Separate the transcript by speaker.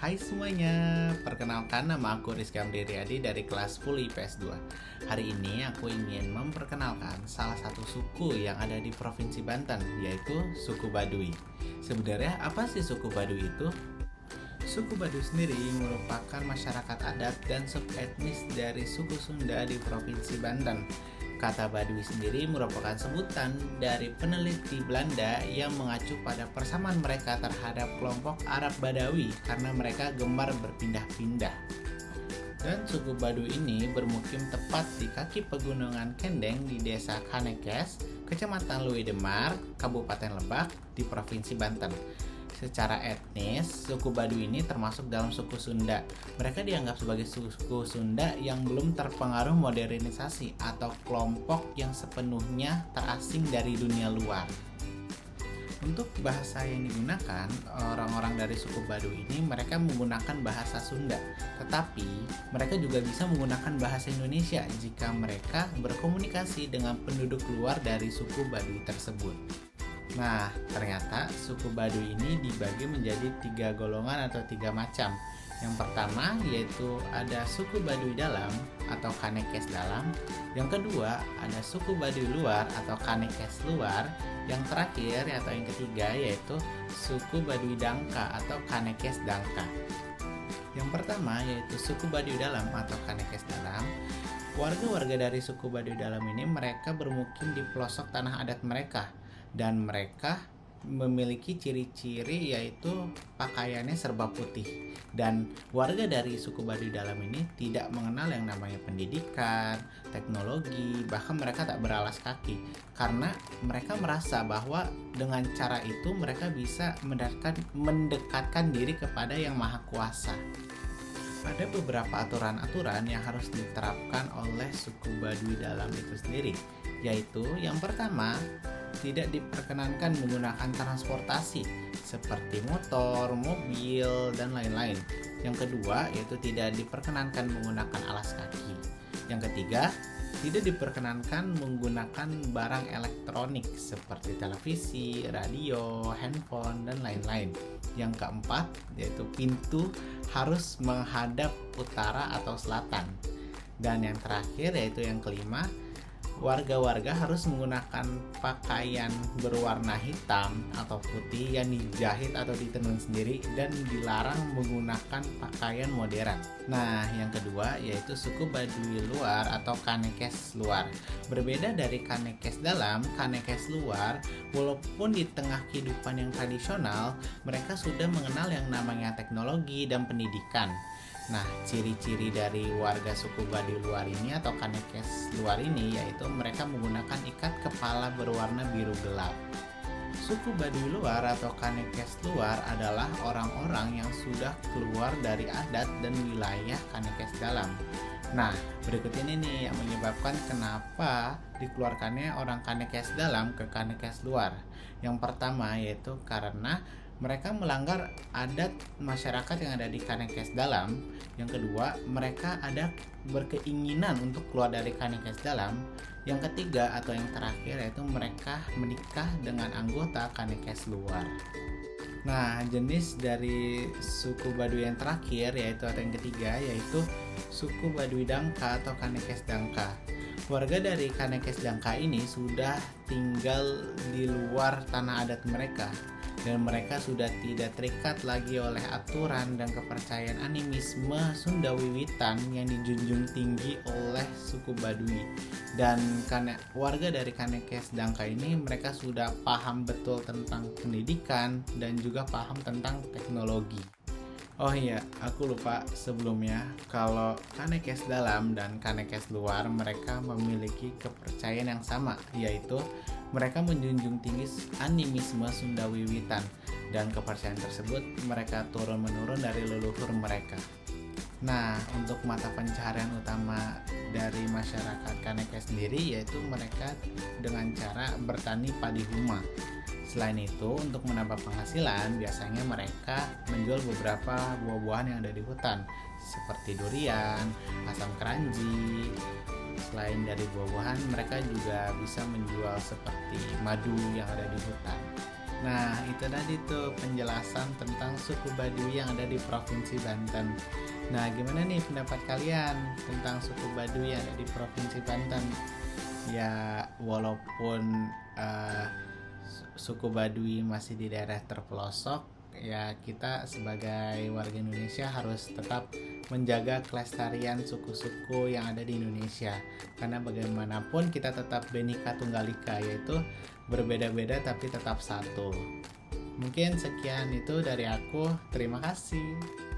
Speaker 1: Hai semuanya, perkenalkan nama aku Rizky Amriyadi dari kelas Full IPS 2. Hari ini aku ingin memperkenalkan salah satu suku yang ada di Provinsi Banten, yaitu suku Baduy. Sebenarnya apa sih suku Baduy itu? Suku Baduy sendiri merupakan masyarakat adat dan subetnis dari suku Sunda di Provinsi Banten. Kata Baduy sendiri merupakan sebutan dari peneliti Belanda yang mengacu pada persamaan mereka terhadap kelompok Arab Badawi karena mereka gemar berpindah-pindah. Dan suku Baduy ini bermukim tepat di kaki pegunungan Kendeng di desa Kanekes, Kecamatan Luidemar, Kabupaten Lebak di Provinsi Banten. Secara etnis, suku Baduy ini termasuk dalam suku Sunda. Mereka dianggap sebagai suku Sunda yang belum terpengaruh modernisasi atau kelompok yang sepenuhnya terasing dari dunia luar. Untuk bahasa yang digunakan, orang-orang dari suku Baduy ini mereka menggunakan bahasa Sunda. Tetapi, mereka juga bisa menggunakan bahasa Indonesia jika mereka berkomunikasi dengan penduduk luar dari suku Baduy tersebut. Nah, ternyata suku Baduy ini dibagi menjadi 3 golongan atau 3 macam. Yang pertama yaitu ada suku Baduy dalam atau Kanekes dalam. Yang kedua ada suku Baduy luar atau Kanekes luar. Yang terakhir atau yang ketiga yaitu suku Baduy Dangka atau Kanekes Dangka. Yang pertama yaitu suku Baduy dalam atau Kanekes dalam. Warga-warga dari suku Baduy dalam ini mereka bermukim di pelosok tanah adat mereka. Dan mereka memiliki ciri-ciri yaitu pakaiannya serba putih. Dan warga dari suku Baduy dalam ini tidak mengenal yang namanya pendidikan, teknologi, bahkan mereka tak beralas kaki. Karena mereka merasa bahwa dengan cara itu mereka bisa mendekatkan diri kepada yang maha kuasa. Ada beberapa aturan-aturan yang harus diterapkan oleh suku Baduy dalam itu sendiri, yaitu yang pertama, tidak diperkenankan menggunakan transportasi seperti motor, mobil, dan lain-lain. Yang kedua, yaitu tidak diperkenankan menggunakan alas kaki. Yang ketiga, tidak diperkenankan menggunakan barang elektronik seperti televisi, radio, handphone, dan lain-lain. Yang keempat, yaitu pintu harus menghadap utara atau selatan. Dan yang terakhir, yaitu yang kelima, warga-warga harus menggunakan pakaian berwarna hitam atau putih yang dijahit atau ditenun sendiri dan dilarang menggunakan pakaian modern. Nah, yang kedua yaitu suku Baduy luar atau Kanekes luar. Berbeda dari Kanekes dalam, Kanekes luar, walaupun di tengah kehidupan yang tradisional, mereka sudah mengenal yang namanya teknologi dan pendidikan. Nah, ciri-ciri dari warga suku Baduy luar ini atau Kanekes luar ini yaitu mereka menggunakan ikat kepala berwarna biru gelap. Suku Baduy luar atau Kanekes luar adalah orang-orang yang sudah keluar dari adat dan wilayah Kanekes dalam. Nah, berikut ini nih yang menyebabkan kenapa dikeluarkannya orang Kanekes dalam ke Kanekes luar. Yang pertama yaitu karena mereka melanggar adat masyarakat yang ada di Kanekes dalam. Yang kedua, mereka ada berkeinginan untuk keluar dari Kanekes dalam. Yang ketiga atau yang terakhir yaitu mereka menikah dengan anggota Kanekes luar. Nah, jenis dari suku Baduy yang terakhir yaitu atau yang ketiga yaitu suku Baduy Dangka atau Kanekes Dangka. Warga dari Kanekes Dangka ini sudah tinggal di luar tanah adat mereka. Dan mereka sudah tidak terikat lagi oleh aturan dan kepercayaan animisme Sunda Wiwitan yang dijunjung tinggi oleh suku Baduy. Dan karena warga dari Kanekes Dangka ini mereka sudah paham betul tentang pendidikan dan juga paham tentang teknologi. Oh iya, aku lupa sebelumnya kalau Kanekes dalam dan Kanekes luar mereka memiliki kepercayaan yang sama, yaitu mereka menjunjung tinggi animisme Sunda Wiwitan dan kepercayaan tersebut mereka turun-menurun dari leluhur mereka. Nah, untuk mata pencaharian utama dari masyarakat Kanekes sendiri yaitu mereka dengan cara bertani padi huma. Selain itu, untuk menambah penghasilan, biasanya mereka menjual beberapa buah-buahan yang ada di hutan, seperti durian, asam keranji. Selain dari buah-buahan, mereka juga bisa menjual seperti madu yang ada di hutan. Nah, itu tadi tuh penjelasan tentang suku Baduy yang ada di Provinsi Banten. Nah, gimana nih pendapat kalian tentang suku Baduy yang ada di Provinsi Banten? Ya, walaupun suku Baduy masih di daerah terpelosok, ya kita sebagai warga Indonesia harus tetap menjaga kelestarian suku-suku yang ada di Indonesia. Karena bagaimanapun kita tetap Bhinneka Tunggal Ika, yaitu berbeda-beda tapi tetap satu. Mungkin sekian itu dari aku. Terima kasih.